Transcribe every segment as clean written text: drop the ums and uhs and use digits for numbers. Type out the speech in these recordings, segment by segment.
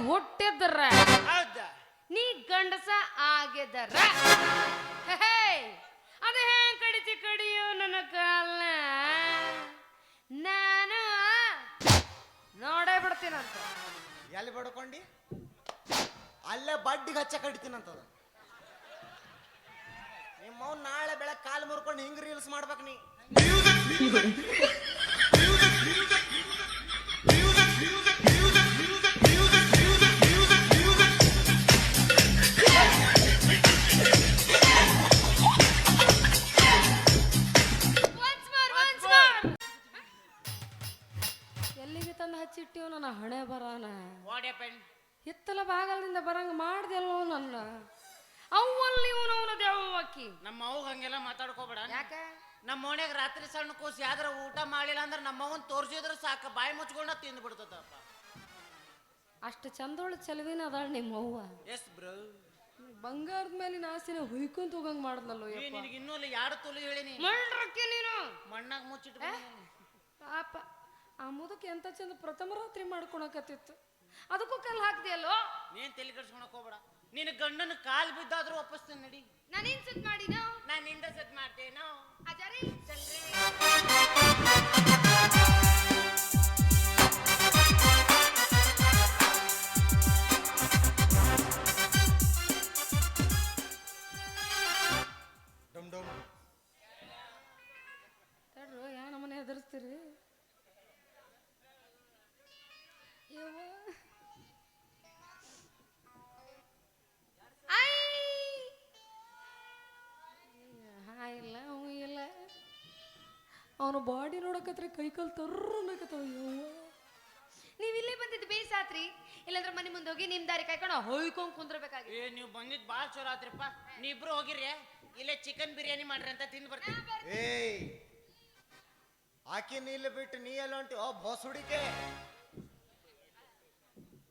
ಹುಟ್ಟಿದ್ರ ಹೌದಾ ನೀ ಗಂಡಸ ಆಗಿದರ ಅದ ಹೆಂಗ್ ಕಡಿತಿ ಕಡಿಯೋ ನನ್ನ ಕಾಲ ನಾನು ನೋಡೇ ಬಿಡ್ತೀನಂತ. ಎಲ್ಲಿ ಬಡ್ಕೊಂಡಿ ಅಲ್ಲೇ ಬಡ್ಡಿಗೆ ಹಚ್ಚ ಕಡಿತೀನಂತದ. ನಿಮ್ಮವ್ ನಾಳೆ ಬೆಳಗ್ಗೆ ಕಾಲು ಮುರ್ಕೊಂಡು ಹಿಂಗ್ ರೀಲ್ಸ್ ಮಾಡ್ಬೇಕು ನೀ. ಎಲ್ಲಿಗೆ ತಂದು ಹಚ್ಚಿಟ್ಟಿವ್ ನನ್ನ ಹಣೆ ಬರಾನ ವಾಡ್ಯಪ್ಪನ್ ಹಿತ್ತಲ ಬಾಗಲಿಂದ ಬರಂಗ ಮಾಡ್ದೆಲ್ಲೋ ನನ್ನ ಅವಲ್ಲಿ ಇವನವನ ದೇವಕ್ಕಿ. ನಮ್ಮ ಅವ್ಗ ಹಂಗೆಲ್ಲ ಮಾತಾಡ್ಕೋಬೇಡ. ಯಾಕ ನಮ್ಮ ಮನ್ಯಾಗ ರಾತ್ರಿ ಸಣ್ಣ ಕೂಸಿ ಯಾವ್ದಾರ ಊಟ ಮಾಡಿಲ್ಲ ಅಂದ್ರೆ ನಮ್ಮ ಅವನ್ ತೋರ್ಸಿದ್ರೆ ಸಾಕ ಬಾಯಿ ಮುಚ್ಕೊಂಡ ತಿಂದು ಬಿಡ್ತದಪ್ಪ. ಅಷ್ಟು ಚಂದೋಳ ಚಲವಿನ ಅದಾಳ ನಿಮ್ಮ ಅವ್ವ. ಎಸ್ ಬ್ರೋ ಬಂಗಾರದ ಮೇಲಿನ ಆಸೆನ ಹುಯ್ಕೊಂತ ಹೋಗಂಗ್ ಮಾಡಿದ್ಲಲ್ಲೋ. ನಿನಗೆ ಇನ್ನೂ ಅಲ್ಲಿ ಎರಡು ತುಳು ಹೇಳಿನಿ ಮಳ್ರಕ್ಕೆ ನೀನು ಮಣ್ಣಾಗ ಮುಚ್ಚಿಟ್ಟು ಪಾಪ ಆ ಮುದಕ್ಕೆ ಎಂತ ಚಂದ ಪ್ರಥಮ ರಾತ್ರಿ ಮಾಡ್ಕೊಳಕತ್ತಿತ್ತು, ಅದಕ್ಕೂ ಕಲ್ ಹಾಕ್ದಿಯಲ್ಲೋ. ನೀನ್ ತಲೆ ಕಡ್ಸ್ಕೊಳಕ್ ಹೋಗ್ಬೇಡ. ನಿನ್ನ ಗಂಡನ ಕಾಲ್ ಬಿದ್ದಾದ್ರೂ ವಾಪಸ್ತೀನಿ ನಡಿ. ನಾನೇನ್ ಸತ್ ಮಾಡಿನ ನಾನು ನಿಂದ ಸತ್ ಮಾಡ್ತೇನೋ ಅಜಾರಿ ಚಲ್ರಿ. ತಡ್ರು ಯಾ ನಮ್ಮನೆ ಹೆದರ್ಸ್ತೀರಿ ಇಲ್ಲ ಅವ ಇಲ್ಲ ಅವನ ಬಾಡಿ ನೋಡಕತ್ರ ಕೈಕಾಲು ತರ್ರನಕತ್ತವ. ನೀವ್ ಇಲ್ಲೇ ಬಂದಿದ್ದು ಬೇಸಾತ್ರಿ, ಇಲ್ಲಾಂದ್ರೆ ಮನೆ ಮುಂದೆ ಹೋಗಿ ನಿಮ್ ದಾರಿ ಕಾಯ್ಕೊಂಡು ಹೊಯ್ಕೊಂಡ್ ಕುಂದ್ರಬೇಕಾಗಿ. ನೀವು ಬಂದಿದ್ ಬಾಳ್ ಚಲೋ ಆತ್ರಿಪ್ಪ. ನೀವಿಬ್ರು ಹೋಗಿರಿ, ಇಲ್ಲೇ ಚಿಕನ್ ಬಿರಿಯಾನಿ ಮಾಡ್ರಿ ಅಂತ ತಿಂದು ಬರ್ತೀನಿ. ಏಯ್ ಆಕಿ ನೀಲ್ ಬಿಟ್ಟು ನೀ ಎಲ್ಲ ಹೊಂಟಿ ಓ ಬೋಸುಡಿಕೆ.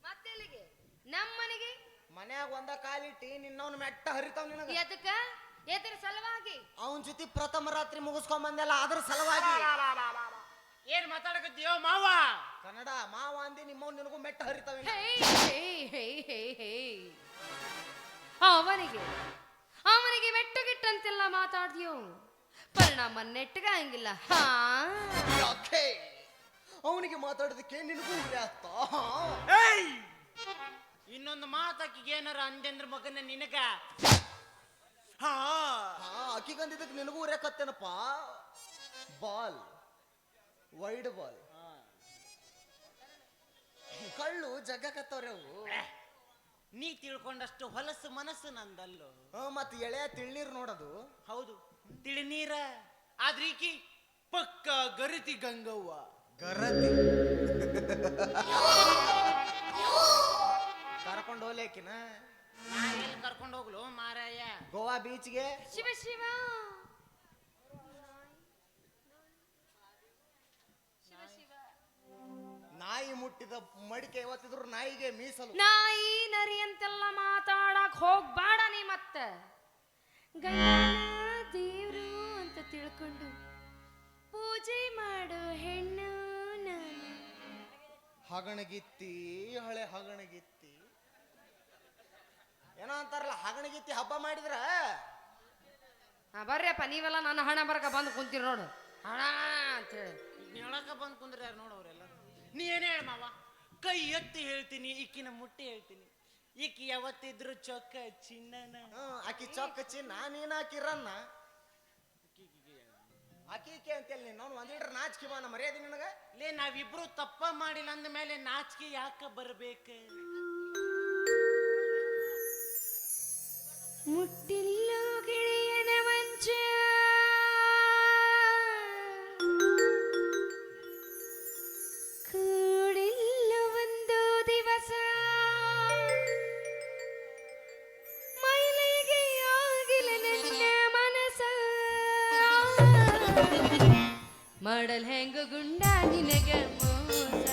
ಮತ್ತೆಲ್ಲಿಗೆ ನಮ್ಮ ಮನೆಗೆ ಮನ್ಯಾಗ ಒಂದ ಕಾಲಿಟ್ಟಿ ನಿನ್ನವನ್ ಮೆಟ್ಟ ಹರಿತಾವ್ ನಿನಗ. ಎದಕ್ಕ ಎದ್ರ ಸಲುವಾಗಿ ಅವನ್ ಜೊತೆ ಪ್ರಥಮ ರಾತ್ರಿ ಮುಗಿಸ್ಕೊಂಡ್ ಬಂದೆಲ್ಲ ಅದ್ರ ಸಲುವಾಗಿ. ಏನ್ ಮಾತಾಡಕತ್ತೀಯೋ ಮಾವ? ಕನ್ನಡ ಮಾವ ಅಂದಿ ನಿಮ್ಮವ್ ನಿನಗೂ ಮೆಟ್ಟ ಹರಿತಾವ. ಅವನಿಗೆ ಮೆಟ್ಟಗಿಟ್ಟಂತೆಲ್ಲ ಮಾತಾಡ್ತೀಯೋ, ಪರಿಣಾಮ ನೆಟ್ಟಗ ಹಂಗಿಲ್ಲ. ಅವನಿಗೆ ಮಾತಾಡೋದಕ್ಕೆ ನಿನಗೂ ಉರಿ ಆಗ್ತಾ. ಇನ್ನೊಂದು ಮಾತಾಕಿಗೆ ಏನಾರ ಅಂದ್ರ ಮಗನ ನಿನಗ ಅಕ್ಕಿಗಂದಿದ್ದಕ್ಕೆ ನಿನಗೂ ಉರಿಯಾಕತ್ತೇನಪ್ಪ. ಬಾಲ್ ವೈಡ್ ಬಾಲ್ ಕಳ್ಳು ಜಗ್ಗಕತ್ತವ್ರೆ ಅವು. ನೀ ತಿಳ್ಕೊಂಡಷ್ಟು ಹೊಲಸು ಮನಸ್ಸು ನಂದಲ್ಲೋ. ಮತ್ ಎಳೆಯ ತಿಳ್ನೀರ್ ನೋಡೋದು. ಹೌದು ತಿಳ್ನೀರ, ಆದ್ರೆ ಈಕಿ ಪಕ್ಕ ಗರಿತಿ ಗಂಗವ್ವ. ಗರತಿ ಕರ್ಕೊಂಡು ಹೋಗ್ಲೇಕಿನ ಎಲ್ಲಿ ಕರ್ಕೊಂಡು ಹೋಗ್ಲು ಮಾರಾಯ? ಗೋವಾ ಬೀಚ್ಗೆ. ಶಿವ ಶಿವ ನಾಯಿ ಮುಟ್ಟಿದ ಮಡಿಕೆ ಯಾವತ್ತಿದ್ರು ನಾಯಿಗೆ ಮೀಸಲು. ನಾಯಿ ನರಿ ಅಂತೆಲ್ಲ ಮಾತಾಡಕ್ ಹೋಗ್ಬೇಡ ನೀ. ಮತ್ತ ದೇವ್ರು ಅಂತ ತಿಳ್ಕೊಂಡು ಪೂಜೆ ಮಾಡೋ ಹೆಣ್ಣು ನಾನು. ಹಗಣಗಿತ್ತಿ ಹಳೆ ಹಗಣಗಿತ್ತಿ ಏನೋ ಅಂತಾರಲ್ಲ, ಹಗಣಗಿತ್ತಿ ಹಬ್ಬ ಮಾಡಿದ್ರ. ಬರ್ರಿಯಪ್ಪ ನೀವೆಲ್ಲ ನನ್ನ ಹಣ ಬರಕ ಬಂದು ಕುಂತೀರಿ ನೋಡು ಹಣ ಅಂತೇಳಿ. ಹೇಳಕ ಬಂದ್ ಕುಂದ್ರ ಯಾರು ನೋಡವ್ರೆಲ್ಲ. ನೀ ಏನೇ ಹೇಳ ಮಾವ, ಕೈ ಎತ್ತಿ ಹೇಳ್ತೀನಿ, ಈಕಿನ ಮುಟ್ಟಿ ಹೇಳ್ತೀನಿ. ಈಕಿ ಯಾವತ್ತಿದ್ರು ಚೊಕ್ಕ ಚಿನ್ನನ. ಆಕಿ ಚೊಕ್ಕ ಚಿನ್ನ, ನೀನ್ ಹಾಕಿರನ್ನ ಆಕಿಕೆ ಅಂತೇಳಿ ನೀನು ಒಂದಿಡ್ರ ನಾಚಿಕೆ ಮಾನ ಮರ್ಯಾದೆ ನಿನಗ. ಲೇ ನಾವಿಬ್ರು ತಪ್ಪ ಮಾಡಿಲ್ಲ ಅಂದ ಮೇಲೆ ನಾಚಿಕೆ ಯಾಕ ಬರ್ಬೇಕ? ಮುಟ್ಟಿಲ್ಲೋ ಗೆಳೆಯನ ಮಂಚ, ಕೂಡಿಲ್ಲ ಒಂದು ದಿವಸ, ಮೈಲಿಗೆ ಆಗಿಲ್ಲ ನನ್ನ ಮನಸ, ಮಾಡಲ್ ಹೆಂಗ ಗುಂಡ ನಿನಗ ಮೋಸ,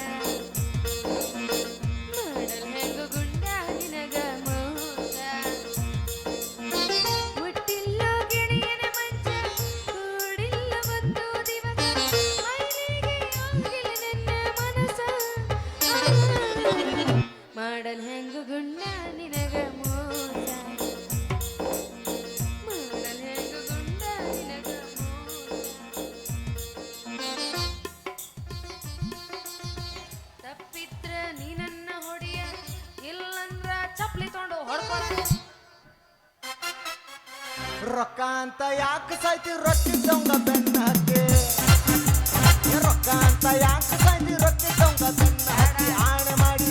ಮಾಡಲ್ ಹೆಂಗ ಗುಂಡ ನಿನಗ ಮೋಸ. ಮುಟ್ಟಿಲ್ಲ ಗೆಳೆಯನ ಮಂಚ, ಕೂಡಿಲ್ಲ ಒಂದು ದಿವಸ, ಮೈಲಿಗೆ ಆಗಿಲ್ಲ ನನ್ನ ಮನಸ, ಮಾಡಲ್ ಹೆಂಗು ಗುಂಡ ನಿನಗ ಮೋಸ ಮಾಡಲ್ ಹೆಂಗು ಗುಂಡ ನಿನಗ ತಪ್ಪಿದ್ರ ನೀ ನನ್ನ ಹೊಡಿಯ ಇಲ್ಲಂದ್ರ ಚಪ್ಲಿ ತೊಗೊಂಡು ಹೊಡ್ಕೊಳ ರೊಕ್ಕ ಅಂತ ಯಾಕೆ ಸಾಯ್ತಿ ರೊಟ್ಟಿ ದೊಂಗ ಬೆನ್ನ ಹತ್ತಿ ರೊಕ್ಕ ಅಂತ ಯಾಕೆ ಸಾಯ್ತಿ ರೊಟ್ಟಿ ದೊಂಗ ಬೆನ್ನ ಹತ್ತಿ ಆಣೆ ಮಾಡಿ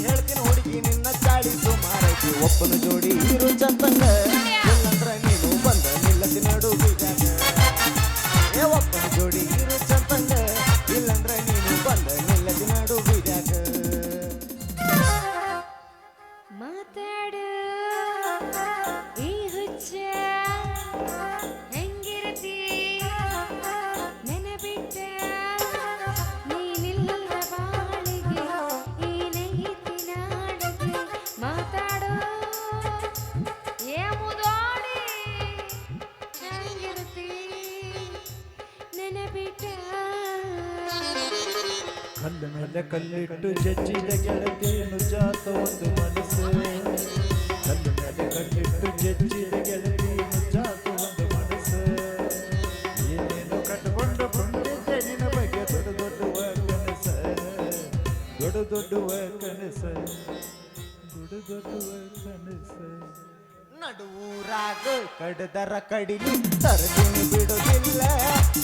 ಹೇಳ್ತೀನಿ ಹುಡುಗಿ ನಿನ್ನ ಚಾಳಿ ಸುಮಾರೈತಿ ಒಬ್ಬನ ಜೋಡಿ ಇರು ಚಂದಂಗ ಇಲ್ಲಂದ್ರ ನೀನು ಬಂದ ನಿಲ್ಲತಿ ನಡು ಬೀಜಾಗ ಒಬ್ಬನ ಜೋಡಿ ಇರು ಚಂದಂಗ ಇಲ್ಲಂದ್ರ ನೀನು ಬಂದ ನಿಲ್ಲತಿ ನಡು ಬೀಜಾಗ ಮಾತಾಡು ಈ ಹುಚ್ಚ ಹೆಂಗಿರತಿ ನೆನಬಿಟ್ಟ ನೀನಿಲ್ಲ ಬಾಳಿಗೆ ಈ ನೈತಿ ನಾಡಿಗೆ ಮಾತಾಡು ಏ ಮುದೋಡಿ ಹೆಂಗಿರತಿ ನೆನಬಿಟ್ಟ ಕಲ್ಲ ಮೇಲೆ ಕಲ್ಲಿಟ್ಟು ಜಜ್ಜಿದ ಗೆಳತಿ ನುಜಾತ ಒಂದು ಮನಸ್ಸು ಕಲ್ಲ ಮೇಲೆ ಕಲ್ಲಿಟ್ಟು ಜಜ್ಜಿದ ಗೆಳತಿ ನುಜಾತ ಒಂದು ಮನಸ್ಸು ಏನೇನು ಕಟ್ಕೊಂಡು ಕೊಂಡಿದ್ದೆ ನಿನ್ನ ಬಗ್ಗೆ ದೊಡ್ಡುವ ಕನಸ ದೊಡ್ಡುವ ಕನಸ ಕನಸ ನಡುವೂರಾಗ ಕಡದರ ಕಡಿಲಿ ತರದಿನಿ ಬಿಡುದಿಲ್ಲ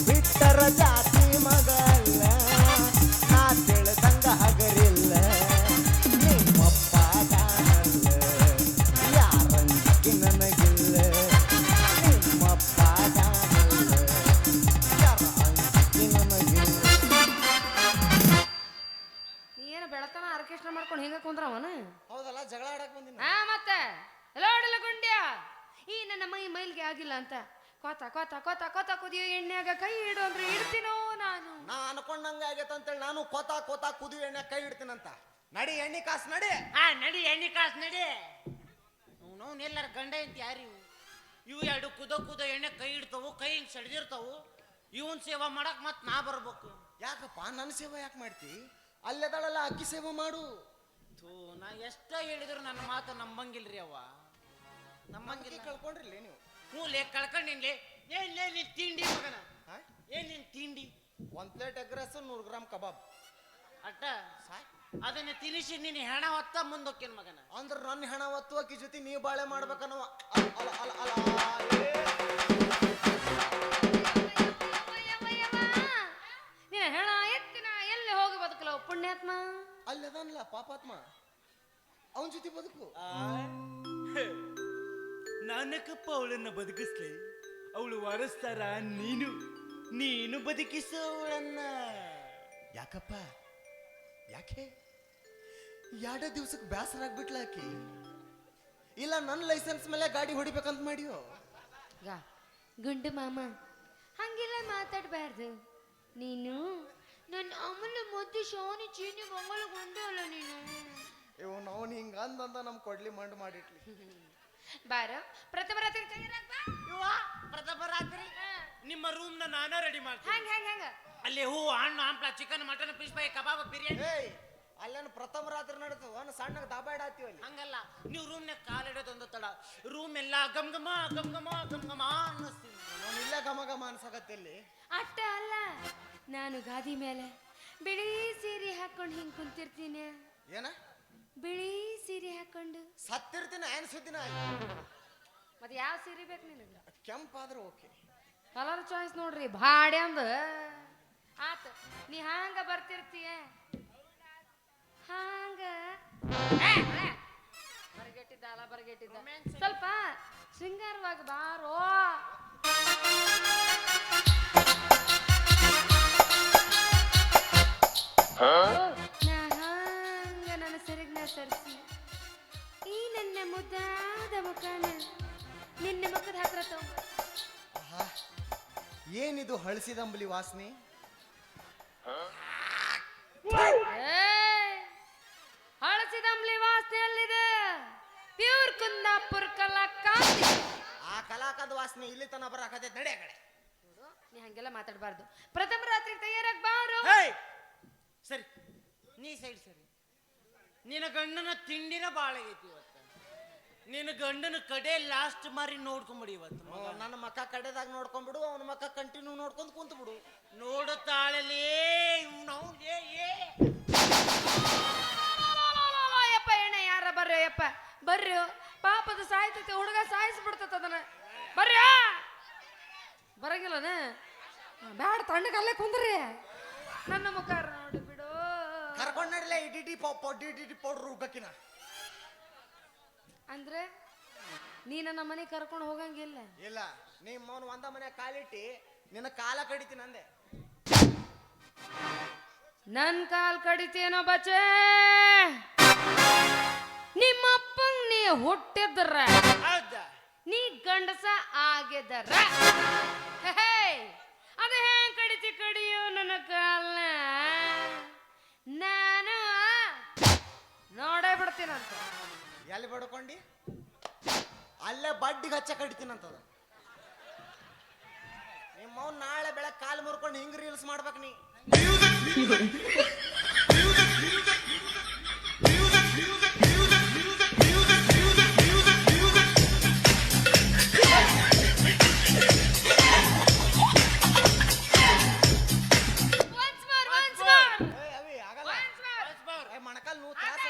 ಬಿಟ್ಟರ ಜಾತಿ ಮಗಲ್ಲ ನಾ ತಿಳಿದಂಗ ಹಗರಿಲ್ಲ ನಿಮ್ಮಪ್ಪ ದಾನಲ್ಲ ಯಾರಂಜಿಕೆ ನನಗಿಲ್ಲ ನಿಮ್ಮಪ್ಪ ದಾನಲ್ಲ ಯಾರ ಅಂಜಿಕೆ ನನಗಿಲ್ಲ ನೀ ಏನು ಬೆಳತನ ಆರ್ಕೆಸ್ಟ್ರಾ ಮಾಡ್ಕೊಂಡು ಹಿಂಗ ಕುಂದ್ರವನ ಹೌದಲ್ಲ ಜಗಳ ಆಡಕ್ ಬಂದಿನ ಹಾ ಮತ್ತೆ ಎಲ್ಲೋಡಿಲ್ಲ ಗುಂಡ್ಯ ಈ ನನ್ನ ಮೈಲ್ಗೆ ಆಗಿಲ್ಲ ಅಂತ ಕೋತ ಕೋತ ಕೋತ ಕೋತ ಕುದಿಯೋ ಎಣ್ಣೆಯಾಗ ಕೈ ಇಡು ಅಂದ್ರೆ ಇಡ್ತೀನೋ ನಾನು ನಾ ಅನ್ಕೊಂಡಂಗ ಆಗೈತೆ ಅಂತೇಳಿ ನಾನು ಕೋತಾ ಕುದಿ ಎಣ್ಣೆ ಕೈ ಇಡ್ತೀನಂತ ನಡಿ ಎಣ್ಣೆ ಕಾಸು ನಡಿ ನಡಿ ಎಣ್ಣೆ ಕಾಸು ನಡಿ ನಾವು ಎಲ್ಲರ ಗಂಡ ಅಂತ ಯಾರು ಇವು ಎರಡು ಕುದೋ ಎಣ್ಣೆ ಕೈ ಇಡ್ತಾವು ಕೈ ಹಿಂಗ್ ಸಡ್ದಿರ್ತಾವು ಇವನ್ ಸೇವಾ ಮಾಡಕ್ ಮತ್ ನಾ ಬರ್ಬೇಕು ಯಾಕಪ್ಪ ನನ್ನ ಸೇವೆ ಯಾಕೆ ಮಾಡ್ತಿ ಅಲ್ಲೆದಳಲ್ಲ ಅಕ್ಕಿ ಸೇವೆ ಮಾಡು ಥೂ ನಾ ಎಷ್ಟ ಹೇಳಿದ್ರು ನನ್ನ ಮಾತು ನಂಬಂಗಿಲ್ರಿ ಅವ್ವ ನಮ್ಮಂಗಿಲ್ಲ ಕಳ್ಕೊಂಡ್ರಿಲ್ಲ ನೀವು ಹ್ಞೂ ಕಳ್ಕೊಂಡಿನ್ಲಿ ಏನ್ ನಿನ್ ತಿಂಡಿ ಮಗನ ಹಾ? ಏನ್ ನಿನ್ ತಿಂಡಿ 1 ಪ್ಲೇಟ್ ಎಗ್ ರೈಸ್ 100 ಗ್ರಾಮ್ ಕಬಾಬ್ ಅಟ್ಟ ಅದನ್ನ ತಿನಿಸಿ ನೀನು ಹೆಣ ಹೊತ್ತ ಮುಂದೊಕ್ಕೇನ್ ಮಗನ ಅಂದ್ರ ನನ್ನ ಹೆಣ ಹೊತ್ತು ಅಕ್ಕಿ ಜೊತೆ ನೀ ಬಾಳೆ ಮಾಡ್ಬೇಕನ್ನೋ ನೀನ ಹೆಣ ಎತ್ತಿನ ಎಲ್ಲಿ ಹೋಗಿ ಬದುಕಲ ಪುಣ್ಯಾತ್ಮ ಅಲ್ಲದನ್ಲ ಪಾಪಾತ್ಮ ಅವನ ಜೊತೆ ಬದುಕು ನಾನಕಪ್ಪ ಅವಳನ್ನ ಬದುಕಿಸ್ಲಿ ಅವಳು ವಾರಸ್ತಾರ ನೀನು ಬದುಕಿಸೋವಳನ್ನ ಯಾಕಪ್ಪ ಯಾಕೆ 2 ದಿವ್ಸಕ್ಕೆ ಬೇಸರ ಆಗ್ಬಿಟ್ಲ ಆಕಿ ಇಲ್ಲ ನನ್ನ ಲೈಸೆನ್ಸ್ ಮೇಲೆ ಗಾಡಿ ಹೊಡಿಬೇಕಂತ ಮಾಡಿಯೋ ಗುಂಡು ಮಾಮ ಹಂಗೆಲ್ಲ ಮಾತಾಡಬಾರ್ದು ನೀನು ನನ್ನ ಅಮ್ಮನ ಮುದ್ದು ಶೋನಿ ಚೀನಿ ಮಂಗಳ ಗುಂಡು ಅಲ್ಲ ನೀನು ಇವ್ ನಾವು ಹಿಂಗ ಅಂದಂದ ನಮ್ ಕೊಡ್ಲಿ ಮಂಡ್ ಮಾಡಿಟ್ಲಿ ಬಾರ ಪ್ರಥಮ ರಾತ್ರಿ ತಯಾರಾಗ್ ಬಾ. ಪ್ರಥಮ ರಾತ್ರಿ ನಿಮ್ಮ ರೂಮ್ ನಾನ ರೆಡಿ ಮಾಡ್ತೀನಿ ಹಂಗ ಹಂಗ ಹಂಗ ಅಲ್ಲಿ ಹೂ ಹಣ್ಣು ಹಂಪ್ಲ ಚಿಕನ್ ಮಟನ್ ಫಿಶ್ ಫ್ರೈ ಕಬಾಬ್ ಬಿರಿಯಾನಿ ಏಯ್ ಅಲ್ಲೇನು ಪ್ರಥಮ ರಾತ್ರಿ ನಡೀತು ಒಂದು ಸಣ್ಣಗೆ ದಾಬಾ ಇಡಾತೀವಿ ಅಲ್ಲಿ ಹಂಗಲ್ಲ ನೀವು ರೂಮ್ನಾಗ ಕಾಲಿಡೋದೊಂದು ತಡ ರೂಮ್ ಎಲ್ಲ ಗಮ್ಗಮ ಅನ್ನಿಸ್ತೀನಿ ನಾನು ಇಲ್ಲೇ ಘಮ ಘಮ ಅನ್ಸಕತ್ತಿಲ್ಲಿ ಅಷ್ಟ ಅಲ್ಲ ನಾನು ಗಾದಿ ಮೇಲೆ ಬಿಳಿ ಸೀರೆ ಹಾಕೊಂಡು ಹಿಂಗ್ ಕುಂತಿರ್ತೀನಿ ಏನ ಬಿಳಿ ಸೀರೆ ಹಾಕೊಂಡು ಸತ್ತಿರ್ತೀನಿ ಏನ್ ಸುದ್ದಿನ ಮತ್ತೆ ಯಾವ ಸೀರೆ ಬೇಕು ನಿನಗೆ ಕೆಂಪಾದ್ರೆ ಓಕೆ ಕಲರ್ ಚಾಯ್ಸ್ ನೋಡ್ರಿ ಭಾಡೆ ಅಂದ ಆತ ನೀ ಹಾಂಗ ಬರ್ತಿರ್ತೀಯ ಹಾಂಗ ಬರಗೆಟ್ಟಿದ್ದ ಅಲ್ಲ ಬರಗೆಟ್ಟಿದ್ದ ಸ್ವಲ್ಪ ಶೃಂಗಾರವಾಗಿ ಬಾರೋ ನಾ ಹಾಂಗ ನನ್ನ ಸೆರಗ್ನ ಸರಿಸಿ ಈ ನನ್ನ ಮುದ್ದಾದ ಮುಖನ ನಿನ್ನ ಮುಖದ ಹತ್ರ ತಗೊಂಡು ಏನಿದು ಹಳಸಿದಂಬಲಿ ವಾಸನೆ ಹಳಸಿದಂಬ್ಲಿ ವಾಸನೆಯಲ್ಲಿದೆ ಪ್ಯೂರ್ ಕುಂದಾಪುರ ಕಲಾಕಾಂತಿ ಆ ಕಲಾಕದ ವಾಸನೆ ಇಲ್ಲಿ ತನ ಬರಾಕತೈತೆ ನಡೆ ಕಡೆ ನೀ ಹಂಗೆಲ್ಲ ಮಾತಾಡಬಾರ್ದು ಪ್ರಥಮ ರಾತ್ರಿ ತಯಾರಾಗಿ ಬಾರು ಸರಿ ನೀ ಸೈಡ್ ಸರಿ ನಿನ್ನ ಗಂಡನ ತಿಂಡಿನ ಬಾಳ ಆಗೈತಿ ಇವತ್ತು. ನಿನ್ನ ಗಂಡನ ಕಡೆ ಲಾಸ್ಟ್ ಮಾರಿ ನೋಡ್ಕೊಂಬಿಡಿ ಇವತ್ತು. ನನ್ನ ಮಕ್ಕ ಕಡೆದಾಗ ನೋಡ್ಕೊಂಡ್ಬಿಡು, ಅವನ ಮಕ್ಕ ಕಂಟಿನ್ಯೂ ನೋಡ್ಕೊಂಡ್ ಕುಂತ್ ಬಿಡು. ನೋಡುತ್ತಾಳಲೇ ಯಪ್ಪ ಎಣ್ಣೆ ಯಾರ ಬರ್ರಿ ಯಪ್ಪ ಬರ್ರಿ, ಪಾಪದ ಸಾಯ್ತೈತಿ ಹುಡುಗ ಸಾಯಿಸ್ಬಿಡ್ತೈತ ಅದನ್ನ. ಬರ್ರಿ ಬರಂಗಿಲ್ಲನ ಬ್ಯಾಡ, ತಣ್ಣಗೆ ಅಲ್ಲೇ ಕುಂದ್ರಿ. ನನ್ನ ಮುಖ ನೋಡಿ ಬಿಡು. ಕರ್ಕೊಂಡ್ ನಡಿಲೆ ಡಿ ಪೌಡ್ರು ಉಗ್ಗಕ್ಕಿನ. ಅಂದ್ರೆ ನೀ ನನ್ನ ಮನೆ ಕರ್ಕೊಂಡು ಹೋಗಂಗಿಲ್ಲ. ಇಲ್ಲ, ನಿಮ್ಮವನು ಒಂದ ಮನೆ ಕಾಲಿಟ್ಟಿ ನಿನ್ನ ಕಾಲ ಕಡಿತೀನಿ ಅಂದೆ. ನನ್ ಕಾಲ್ ಕಡಿತೇನೋ ಬಚ್ಚೆ, ನಿಮ್ಮಪ್ಪಂಗ್ ನೀ ಹುಟ್ಟಿದ್ರ ಹೌದಾ? ನೀ ಗಂಡಸ ಆಗಿದ್ದರ ಅದು ಹೆಂಗ್ ಕಡಿತಿ ಕಡಿಯೋ ನನ್ನ ಕಾಲ್ನ ನಾನು ನೋಡೇ ಬಿಡ್ತೀನಂತ. ಎಲ್ಲಿ ಬಡ್ಕೊಂಡಿ? ಅಲ್ಲೇ ಬಡ್ಡಿಗೆ ಹಚ್ಚ ಕಡಿತೀನಂತದ. ನಿಮ್ಮವ್ ನಾಳೆ ಬೆಳಗ್ಗೆ ಕಾಲು ಮುರ್ಕೊಂಡು ಹಿಂಗ್ ರೀಲ್ಸ್ ಮಾಡ್ಬೇಕು ನೀ. ಮಣಕಾಲ್ ನೂ ತ್ರಾಸ.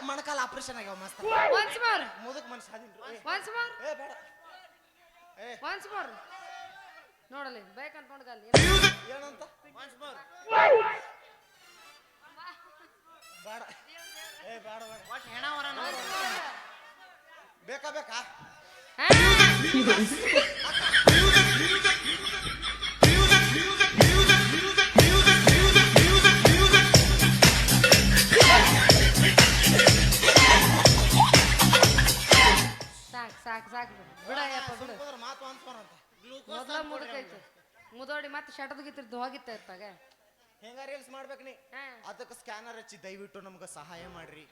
ಮಣಕಾಲ್ ಆಪರೇಷನ್ ಆಗ್ಯಾವ ಮಸ್ತ್. ಮುದಕ್ ಮನ್ಸ ಬೇಡ ನೋಡಲಿ ಬೇಕಂತ ನೋಡ್ಗಲ್ಲಿ ಏನಂತ ಬೇಡ ಬೇಡ ಒಟ್ಟು ಹೆಣವರ ಬೇಕಾ ಬೇಕಾ? ಸಾಕು ಬಿಡಯ್ಯಪ್ಪ ಬಿಡು. ಮಾತು ಅನ್ಸ್ಬಾರಂತ. ಮೊದಲ ಮುದಕೈತಿ ಮುದೋಡಿ ಮತ್ತೆ ಶಟದ ಗಿತ್ತಿದ್ದು ಹೋಗಿತ್ತ ಇರ್ತಾಗ. ಹೆಂಗ ರೀಲ್ಸ್ ಮಾಡ್ಬೇಕು ನೀ? ಅದಕ್ಕೆ ಸ್ಕ್ಯಾನರ್ ಹಚ್ಚಿ ದಯವಿಟ್ಟು ನಮ್ಗೆ ಸಹಾಯ ಮಾಡ್ರಿ.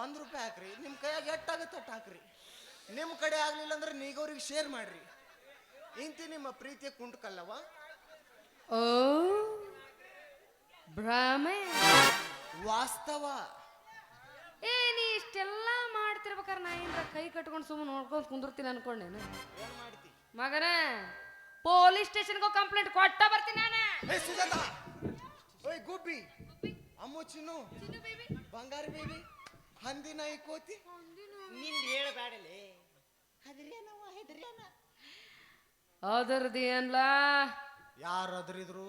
₹1 ಹಾಕ್ರಿ. ನಿಮ್ ಕೈಯಾಗ ಎಟ್ಟಾಗುತ್ತೆ ಅಟ್ ಹಾಕ್ರಿ. ನಿಮ್ ಕಡೆ ಆಗ್ಲಿಲ್ಲ ಅಂದ್ರೆ ನೀಗವ್ರಿಗೆ ಶೇರ್ ಮಾಡ್ರಿ. ಇಂತಿ ನಿಮ್ಮ ಪ್ರೀತಿಯ ಕುಂಟಕಲ್ಲವ. ಓ ಭ್ರಮೆ ವಾಸ್ತವ. ನೀ ಇಷ್ಟೆಲ್ಲ ಮಾಡ್ತಿರ್ಬೇಕಾರೆ ನಾ ಏನ್ರ ಕೈ ಕಟ್ಕೊಂಡು ಸುಮ್ಮನೆ ನೋಡ್ಕೊಂಡು ಕುಂದಿರ್ತೀನಿ ಅನ್ಕೊಂಡೇನು? ಏನ್ ಮಾಡ್ತಿ ಮಗನ? ಪೊಲೀಸ್ ಸ್ಟೇಷನ್ಗೆ ಕಂಪ್ಲೇಂಟ್ ಕೊಟ್ಟ ಬರ್ತೀನಿ ನಾನು. ಸುಜಾತ, ಓಯ್ ಗುಬ್ಬಿ, ಅಮ್ಮು ಚಿನ್ನು, ಬಂಗಾರ ಬೇಬಿ, ಹಂದಿ ನಾಯಿ ಕೋತಿ, ನಿಂದ ಹೇಳಬೇಡಲೇ. ಅದರ್ದೇನ್ಲ ಯಾರು ಅದ್ರಿದ್ರು?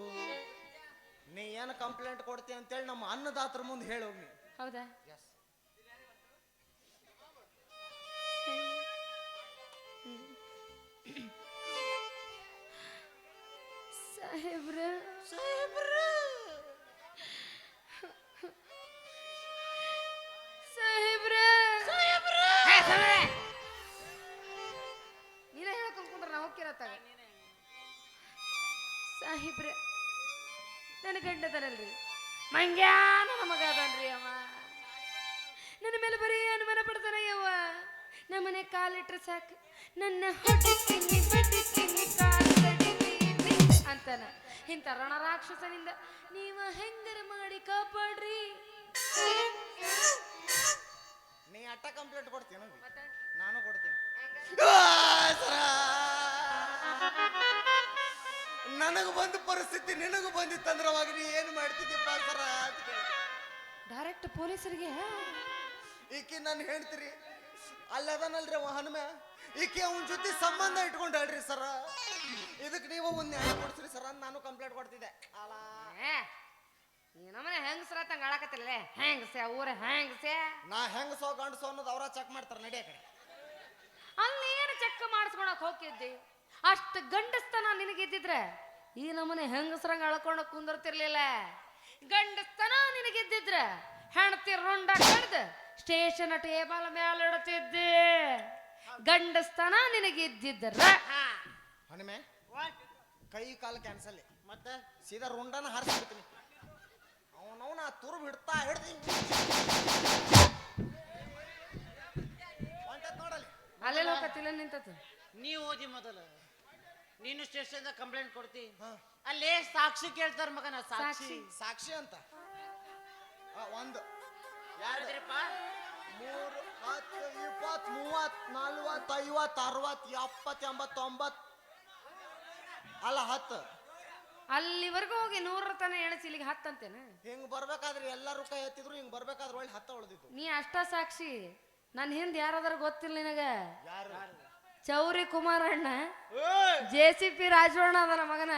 ನೀ ಏನು ಕಂಪ್ಲೇಂಟ್ ಕೊಡ್ತಿ ಅಂತೇಳಿ ನಮ್ಮ ಅನ್ನದಾತರ ಮುಂದೆ ಹೇಳೋಗಿ. ಹೌದಾ? ಸಾಹೇಬ್ರ ನೀನ ಹೇಳ್ಕೊಂಡ್ರ ನಾ ಹೋಗ್ಕಿರತ್ತಾಗ. ಸಾಹೇಬ್ರ ನನ್ನ ಗಂಡದನಲ್ರಿ, ಮಂಗ್ಯಾನ ಮಗ ಅದನ್ರಿ ಅವ. ನನ್ನ ಮೇಲೆ ಬರೀ ಅನುಮಾನ ಪಡ್ತಾನ ಯವ್ವ. ನಮ್ಮನೆ ಕಾಲಿಟ್ರೆ ಸಾಕು ನನ್ನ ಹೊಡಿತೀನಿ ಬಡಿತೀನಿ ಕಾಲು ಕಡಿತೀನಿ ಅಂತಾನ. ಇಂಥ ರಣರಾಕ್ಷಸನಿಂದ ನೀವ ಹೆಂಗರ ಮಾಡಿ ಕಾಪಾಡ್ರಿ. ನೀ ಅಟ್ಟ ಕಂಪ್ಲೇಂಟ್ ಕೊಡ್ತೀನಿ, ನಾನು ಕೊಡ್ತೀನಿ. ನನಗೆ ಬಂದ ಪರಿಸ್ಥಿತಿ ನಿನಗೂ ಬಂದಿತ್ತಂದ್ರವಾಗ ನೀ ಏನು ಮಾಡ್ತಿದ್ದೀಪ್ಪ ಸರ ಅಂತ ಕೇಳಿ ಡೈರೆಕ್ಟ್ ಪೊಲೀಸರಿಗೆ. ಈಕಿ ನಾನು ಹೇಳ್ತೀರಿ ಅಲ್ಲದನಲ್ರಿ ಅವ ಹನುಮ, ಈಕೆ ಅವನ ಜೊತೆ ಸಂಬಂಧ ಇಟ್ಕೊಂಡಾಳ್ರಿ ಸರ. ಇದಕ್ಕೆ ನೀವು ಒಂದು ನ್ಯಾಯ ಕೊಡ್ಸ್ರಿ ಸರ ಅಂತ ನಾನು ಕಂಪ್ಲೇಂಟ್ ಕೊಡ್ತಿದ್ದೆ. ನೀ ನಮ್ಮನೆ ಹೆಂಗಸ್ರ ತಂಗ ಆಳಕತ್ತಿಲ್ಲ. ಹೆಂಗಸೆ ಊರ ಹೆಂಗಸೆ. ನಾ ಹೆಂಗಸೋ ಗಂಡಸೋ ಅನ್ನೋದು ಅವ್ರ ಚೆಕ್ ಮಾಡ್ತಾರೆ. ನಡಿಯ ಕಡೆ ಅಲ್ಲಿ ಏನು ಚೆಕ್ ಮಾಡಿಸ್ಕೊಳಕ್ ಹೋಗಿದ್ದಿ? ಅಷ್ಟು ಗಂಡಸ್ತನ ನಿನಗಿದ್ದಿದ್ರೆ ಈ ನಮ್ಮನೆ ಹೆಂಗಸ್ರಂಗ ಅಳ್ಕೊಂಡ ಕುಂದಿರ್ತಿರ್ಲಿಲ್ಲ. ಗಂಡಸ್ತನ ನಿನಗಿದ್ದಿದ್ರ ಹೆಣ್ತಿ ರುಂಡ ಕಡ್ದು ಸ್ಟೇಷನ್ ಟೇಬಲ್ ಮೇಲೆ ಇಡ್ತಿದ್ದೆ. ಗಂಡಸ್ತನ ನಿನಗಿದ್ದಿದ್ರ ಹನುಮೆ ಕೈ ಕಾಲು ಕ್ಯಾನ್ಸಲ್. ಮತ್ತ ಸೀದಾ ರುಂಡನ ಹಾರಿಸ್ಬಿಡ್ತೀನಿ ಅವನವನ ತುರು ಹಿಡ್ತಾ ಹಿಡ್ದು ನೋಡಲಿ ಅಲ್ಲೆಲ್ಲ ಹೋಗತ್ತಿಲ್ಲ ನಿಂತತಿ. ನೀ ಓದಿ ಮೊದಲು. ನೀನು ಸ್ಟೇಷನ್ ಕಂಪ್ಲೇಂಟ್ ಕೊಡ್ತಿ. ಅಲ್ಲೇ ಸಾಕ್ಷಿ ಕೇಳ್ತಾರ ಮಗನ. ಸಾಕ್ಷಿ ಸಾಕ್ಷಿ ಅಂತ ಒಂದು ಯಾರದ್ರಪ್ಪ? 3 10 20 30 40 50 60 70 80 90 ಅಲ್ಲ 10 ಅಲ್ಲಿವರೆಗೂ ಹೋಗಿ 100 ತನ ಎಣಸಿ ಇಲ್ಲಿಗೆ 10 ಅಂತೇನ. ಹಿಂಗ್ ಬರ್ಬೇಕಾದ್ರೆ ಎಲ್ಲಾರು ಕೈ ಎತ್ತಿದ್ರು ಹಿಂಗ್ ಬರ್ಬೇಕಾದ್ರೆ ಒಳ್ಳೆ 10 ಉಳಿದಿತ್ತು. ನೀ ಅಷ್ಟ ಸಾಕ್ಷಿ. ನನ್ನ ಹಿಂದ್ ಯಾರಾದ್ರೂ ಗೊತ್ತಿಲ್ಲ ನಿನಗ? ಯಾರು? ಚೌರಿ ಕುಮಾರಣ್ಣ, JCP ರಾಜವಣ್ಣ ಅದನ ಮಗನ.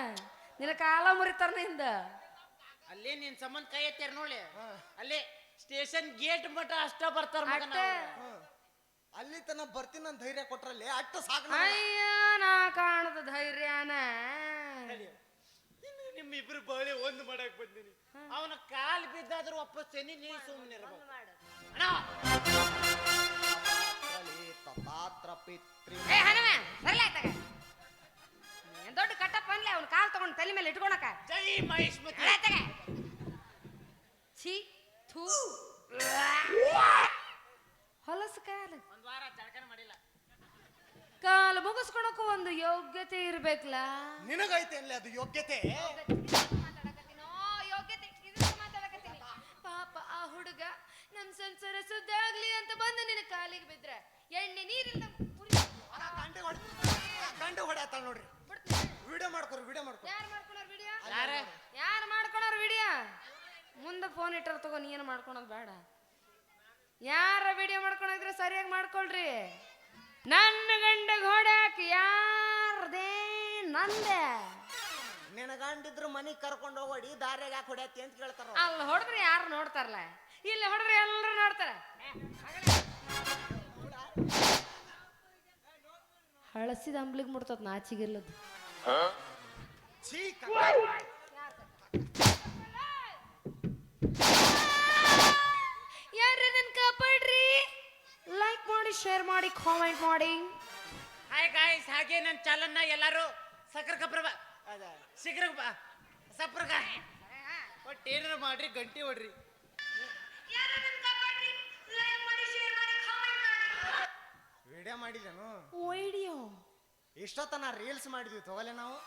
ನಿನ್ನ ಕಾಲ ಮುರಿತಾರ ಹಿಂದ. ಅಲ್ಲೇ ನಿನ್ ಸಂಬಂಧ ಕೈ ಎತ್ತಾರ ನೋಡಿ. ಅಲ್ಲೇ ಸ್ಟೇಷನ್ ಗೇಟ್ ಮಠ ಅಷ್ಟ ಬರ್ತಾರ ಮಗನ. ಅಲ್ಲಿ ತನ ಬರ್ತೀನಿ ಅಂತ ಧೈರ್ಯ ಕೊಟ್ರಲ್ಲಿ ಅಟ್ಟ ಸಾಕು. ಅಯ್ಯ ನಾ ಕಾಣದ ಧೈರ್ಯನ. ನಿಮ್ಮಿಬ್ರು ಬಾಳೆ ಒಂದು ಮಾಡಕ್ ಬಂದಿನಿ. ಅವನ ಕಾಲ್ ಬಿದ್ದಾದ್ರೂ ವಾಪಸ್ ನೀ ಸುಮ್ಮನೆ ಏ ಹನುಮ ಬರ್ಲಾಯ್ತಾಗ. ದೊಡ್ಡ ಕಟ್ಟಪ್ಪ ಅನ್ಲಿ ಅವ್ನ ಕಾಲ್ ತಗೊಂಡು ತಲೆ ಮೇಲೆ ಇಟ್ಕೊಳಕ. ಜೈ ಮಹೇಶ್ ಛೀ ಥೂ ಹೊಲಸ ಕಾಲ. ಒಂದ್ ವಾರ ಜಳಕನ ಮಾಡಿಲ್ಲ. ಕಾಲು ಮುಗಿಸ್ಕೊಳಕ್ಕೂ ಒಂದು ಯೋಗ್ಯತೆ ಇರ್ಬೇಕಲ್ಲ. ನಿನಗೈತೆ ಅಲ್ಲೇ ಅದು ಯೋಗ್ಯತೆ. ಪಾಪ ಆ ಹುಡುಗ ನಮ್ ಸಂಸಾರ ಸುದ್ದಾಗ್ಲಿ ಅಂತ ಬಂದು ನಿನ್ನ ಕಾಲಿಗೆ ಬಿದ್ರೆ ಎಣ್ಣೆ ನೀರಿಲ್ಲ ಗಂಡು ಹೊಡ್ಯಾತಾಳ ನೋಡ್ರಿ. ವಿಡಿಯೋ ಮಾಡ್ಕೊರಿ ವಿಡಿಯೋ ಮಾಡ್ಕೊ. ಯಾರು ಮಾಡ್ಕೊಳೋರು ವಿಡಿಯೋ? ಮುಂದೆ ಫೋನ್ ಇಟ್ಟಾರ ತಗೋ. ನೀ ಏನು ಮಾಡ್ಕೊಳೋದು ಬೇಡ. ಯಾರ ವಿಡಿಯೋ ಮಾಡ್ಕೊಳಿದ್ರೆ ಸರಿಯಾಗಿ ಮಾಡ್ಕೊಳ್ರಿ. ನನ್ನ ಗಂಡ ಹೊಡ್ಯಾಕ ಯಾರದೇ ನಂದೆ. ನಿನ್ನ ಗಂಡಿದ್ರು ಮನಿಗ್ ಕರ್ಕೊಂಡು ಹೋಗೋಡಿ ದಾರ್ಯಾಗ ಯಾಕೆ ಹೊಡ್ಯಾತಿ ಅಂತ ಕೇಳ್ತಾರ. ಅಲ್ಲಿ ಹೊಡೆದ್ರೆ ಯಾರು ನೋಡ್ತಾರಲ್ಲ, ಇಲ್ಲಿ ಹೊಡೆದ್ರೆ ಎಲ್ಲರೂ ನೋಡ್ತಾರ. ಹಳಸಿದ ಅಂಬ್ಲಿಗ್ ಮುಡ್ತದ ನಾಚಿಗಿಲ್ಲದು. ಯಾರು ನನ್ ಕಾಪಾಡ್ರಿ. ಲೈಕ್ ಮಾಡಿ, ಶೇರ್ ಮಾಡಿ, ಕಾಮೆಂಟ್ ಮಾಡಿ. Hi guys. ಹಾಗೆ ನನ್ನ ಚಾಲನ್ನ ಎಲ್ಲಾರು ಸಕ್ರ ಕಪ್ರ ಸಿಗ್ರ ಸಪ್ರಗ ಒಟ್ಟು ಏನಾರ ಮಾಡ್ರಿ, ಗಂಟೆ ಹೊಡ್ರಿ. ವಿಡಿಯೋ ಮಾಡಿದೇನು? ವಿಡಿಯೋ ಇಷ್ಟೊತ್ತನ ರೀಲ್ಸ್ ಮಾಡಿದ್ವಿ ತಗೋಲೆ ನಾವು.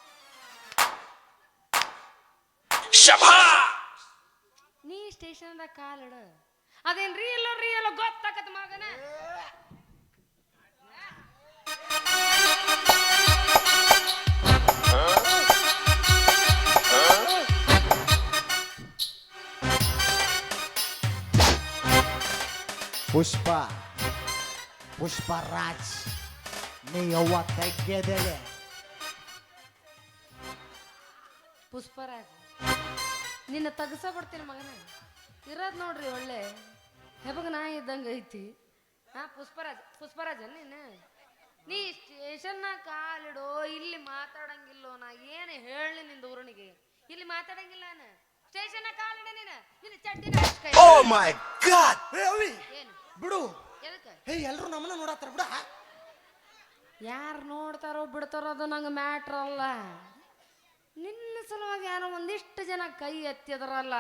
ನೀ ಸ್ಟೇಷನ್ದಾಗ ಕಾಲಿಡ. ಅದೇನ್ ರಿಯಲ್ ಗೊತ್ತಾಕತ್ ಮಗನ. ಪುಷ್ಪರಾಜ್ ನೀ ಯವ್ವ ತೆಗ್ಗೆದೆಲೆ. ಪುಷ್ಪರಾಜ್ ನಿನ್ನ ತಗಸ ಬಿಡ್ತೀನಿ ಮಗನ. ಇರೋದ್ ನೋಡ್ರಿ ಒಳ್ಳೆ ಹೆಬಗ ನಾಯಿ ಇದ್ದಂಗ ಐತಿ. ಪುಷ್ಪರಾಜ್ ನೀನು. ನೀ ಸ್ಟೇಷನ್ ಕಾಲಿಡೋ. ಇಲ್ಲಿ ಮಾತಾಡಂಗಿಲ್ಲೋ. ನಾ ಏನು ಹೇಳಿ ನಿಂದ ಊರಣಿಗೆ. ಇಲ್ಲಿ ಮಾತಾಡಂಗಿಲ್ಲ. ಸ್ಟೇಷನ್ ಕಾಲಿಡ ನೀನು. ನಿನ್ನ ಚಡ್ಡಿನ ಏನು ಬಿಡು. ಎದಕ್ಕೆ? ಎಲ್ರು ನಮ್ಮನ್ನ ನೋಡತ್ತಾರ ಬಿಡ. ಯಾರು ನೋಡ್ತಾರೋ ಬಿಡ್ತಾರೋ ಅದು ನಂಗೆ ಮ್ಯಾಟ್ರ್ ಅಲ್ಲ. ನಿನ್ನ ಸಲುವಾಗಿ ಯಾರೋ ಒಂದಿಷ್ಟು ಜನ ಕೈ ಎತ್ತಿದ್ರಲ್ಲ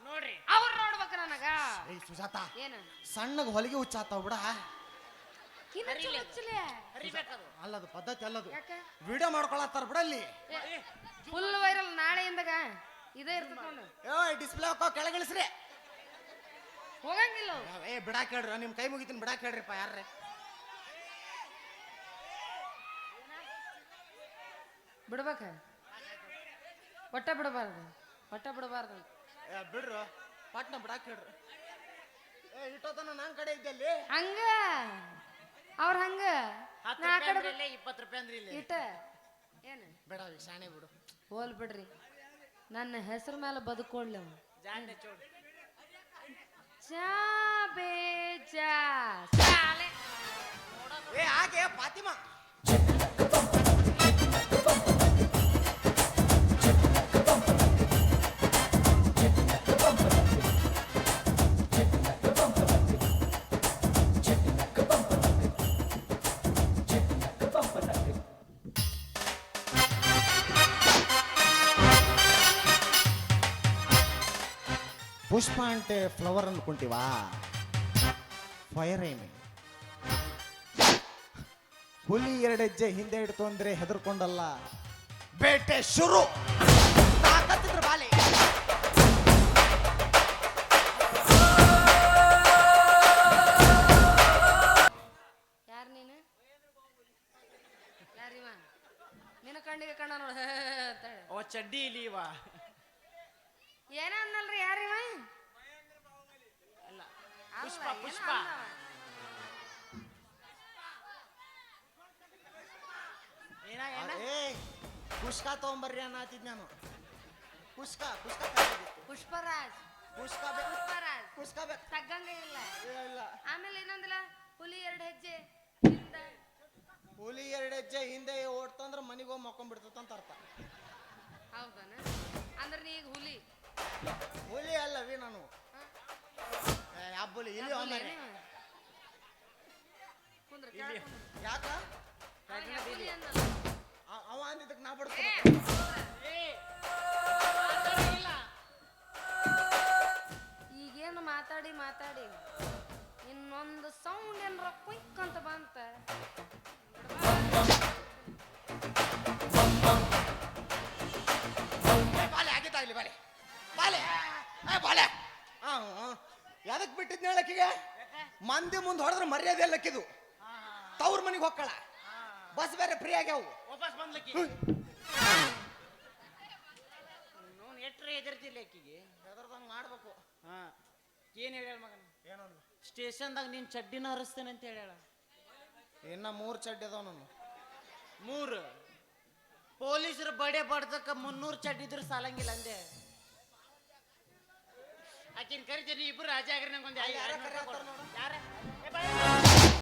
ನೋಡ್ರಿ, ಅವ್ರು ನೋಡ್ಬೇಕು ನನಗ. ಸುಜಾತ ಏನು ಸಣ್ಣಗ ಹೊಲಿಗೆ ಹುಚ್ಚಾತಾವ ಬಿಡ. ಅಲ್ಲದು ಪದ್ಧತಿ ಅಲ್ಲದು. ವಿಡಿಯೋ ಮಾಡ್ಕೊಳತ್ತಾರ ಬಿಡಲ್ಲಿ. ಫುಲ್ ವೈರಲ್ ನಾಳೆಯಿಂದಾಗ ಇದೇ ಇರ್ತದೆ. ಡಿಸ್ಪ್ಲೇ ಹಾಕೋ ಕೆಳಗಿಳಿಸ್ರಿ. ಹೋಗಂಗಿಲ್ಲ. ಬಿಡಾಕ್ ಹೇಳ್ರಿ, ನಿಮ್ ಕೈ ಮುಗಿತೀನಿ ಬಿಡಾಕ್ ಹೇಳ್ರಿಪ್ಪ. ಯಾರ್ರೆ ಬಿಡ್ಬೇಕ? ಒಟ್ಟ ಬಿಡಬಾರ್ದು. ಬಿಡ್ರು ಪಟ್ನ ಬಿಡಾಕ್ ಹೇಳ್ರಿ. ಇಟ್ಟೋತನ ನನ್ ಕಡೆ ಇದ್ದಲ್ಲಿ ಹಂಗ ಅವ್ರ ಹಂಗ 10 ರೂಪಾಯಿ 20 ರೂಪಾಯಿ ಅಂದ್ರೆ ಇಲ್ಲ ಇಟ್ಟ ಏನು ಬೇಡ ಶಾಣೆ ಬಿಡು. ಹೋಲ್ ಬಿಡ್ರಿ. ನನ್ನ ಹೆಸರು ಮೇಲೆ ಬದುಕೊಳ್ಳಿ ಅವ. ಹಾಗೆ ಫಾತಿಮಾ ಪುಷ್ಪ ಅಂಟೆ ಫ್ಲವರ್ ಅನ್ಕೊಂತೀವಾ? ಫೈರ್ ಏಮಿ. ಹುಲಿ 2 ಹೆಜ್ಜೆ ಹಿಂದೆ ಇಡ್ತು ಅಂದ್ರೆ ಹೆದರ್ಕೊಂಡಲ್ಲ, ಬೇಟೆ ಶುರು. ತಾಕತ್ತಿದ್ರ ಬಾಲೆ. ಯಾರು ನೀನು? ಯಾರಿವ? ನಿನ್ನ ಕಣ್ಣಿಗೆ ಕಣ್ಣ ನೋಡ ಅಂತಾಳೆ. ಅವ ಚಡ್ಡಿ ಇಲ್ಲಿ ಇವ. ಏನ ಅನ್ನಲ್ರಿ ಯಾರಿವ? ಅಲ್ಲ ಅಲ್ಲ, ಪುಷ್ಪ ಏನೋ ಪುಷ್ಪ. ಅಂದವ. ಏನ ಏನ ಏ ಪುಷ್ಕ ತಗೊಂಬರ್ರಿ ಅನ್ನತ್ತಿದ್ ನಾನು. ಪುಷ್ಕ ಪುಷ್ಕ ಪುಷ್ಪರಾಜ್ ಪುಷ್ಕ ಪುಷ್ಪರಾಜ್ ಪುಷ್ಕ ಬೇಕು. ತಗ್ಗಂಗ ಇಲ್ಲ. ಇಲ್ಲ. ಆಮೇಲೆ ಇನ್ನೊಂದಿಲ್ಲ, ಹುಲಿ 2 ಹೆಜ್ಜೆ ಹಿಂದ. ಹುಲಿ 2 ಹೆಜ್ಜೆ ಹಿಂದೆ ಓಡ್ತಂದ್ರ ಮನಿಗೆ ಹೋಗಿ ಮಕ್ಕೊಂಡ್ಬಿಡ್ತಂತ ಅರ್ಥ. ಹೌದಾನ? ಅಂದ್ರೆ ನೀ ಈಗ ಹುಲಿ. ಹುಲಿ ಅಲ್ಲವಿ ನಾನು. ಹಬ್ಬುಲಿ ಇಲ್ಲಿ ಒಮ್ಮೆ. ಕುಂದ್ರ ಇಲ್ಲಿ. ಯಾಕ ಹುಲಿ ಅನ್ನಲ್ಲ. ಅವ ಅಂದಿದ್ದಕ್ಕೆ ನಾ ಬಡ್ತೀನಿ. ಇಲ್ಲ ಈಗೇನು ಮಾತಾಡಿ ಮಾತಾಡಿ ಇನ್ನೊಂದು ಸೌಂಡ್ ಏನಾರ ಕ್ವಿಕ್ ಅಂತ ಬಂತ. ಬಾಲೆ ಆಗಿದ್ದಾಗಲಿ ಬಾಲೆ ಬಾಲೆ ಬಾಲೆ. ಯಾದಕ್ ಬಿಟ್ಟಿದ್ನ ಹೇಳಕ್ಕಿಗೆ? ಮಂದಿ ಮುಂದೆ ಹೊಡೆದ್ರೆ ಮರ್ಯಾದೆ ಎಲ್ಲಕ್ಕಿದು. ತವ್ರ ಮನೆಗೆ ಹೋಗ್ಕಳ. ಬಸ್ ಬೇರೆ ಫ್ರೀ ಆಗ್ಯಾವು. ವಾಪಸ್ ಬಂದ್ಲಕ್ಕಿ. ನೋನ್ ಎಟ್ರೆ ಎದರ್ತಿಲ್ಲ ಆಕಿಗೆ. ಹೆದರ್ದಂಗ್ ಮಾಡ್ಬೇಕು. ಹಾ ಏನ್ ಹೇಳ್ಯಾಳ ಮಗನ? ಏನಂದ್ಲು? ಸ್ಟೇಷನ್ದಾಗ ನೀನ್ ಚಡ್ಡಿನ ಹರಿಸ್ತೇನೆ ಅಂತ ಹೇಳ್ಯಾಳ. ಇನ್ನ 3 ಚಡ್ಡಿ ಅದಾವ ನಾನು. 3 ಪೊಲೀಸರು ಬಡೆ ಬಡ್ದಕ್ಕ 300 ಚಡ್ಡಿದ್ರು ಸಾಲಂಗಿಲ್ಲ ಅಂದೆ. ಆಕಿನ ಕರಿತೀನಿ, ಇಬ್ರು ರಾಜ ಆಗ್ರಿ ನಂಗೊಂದು ಯಾರ ಕರೆ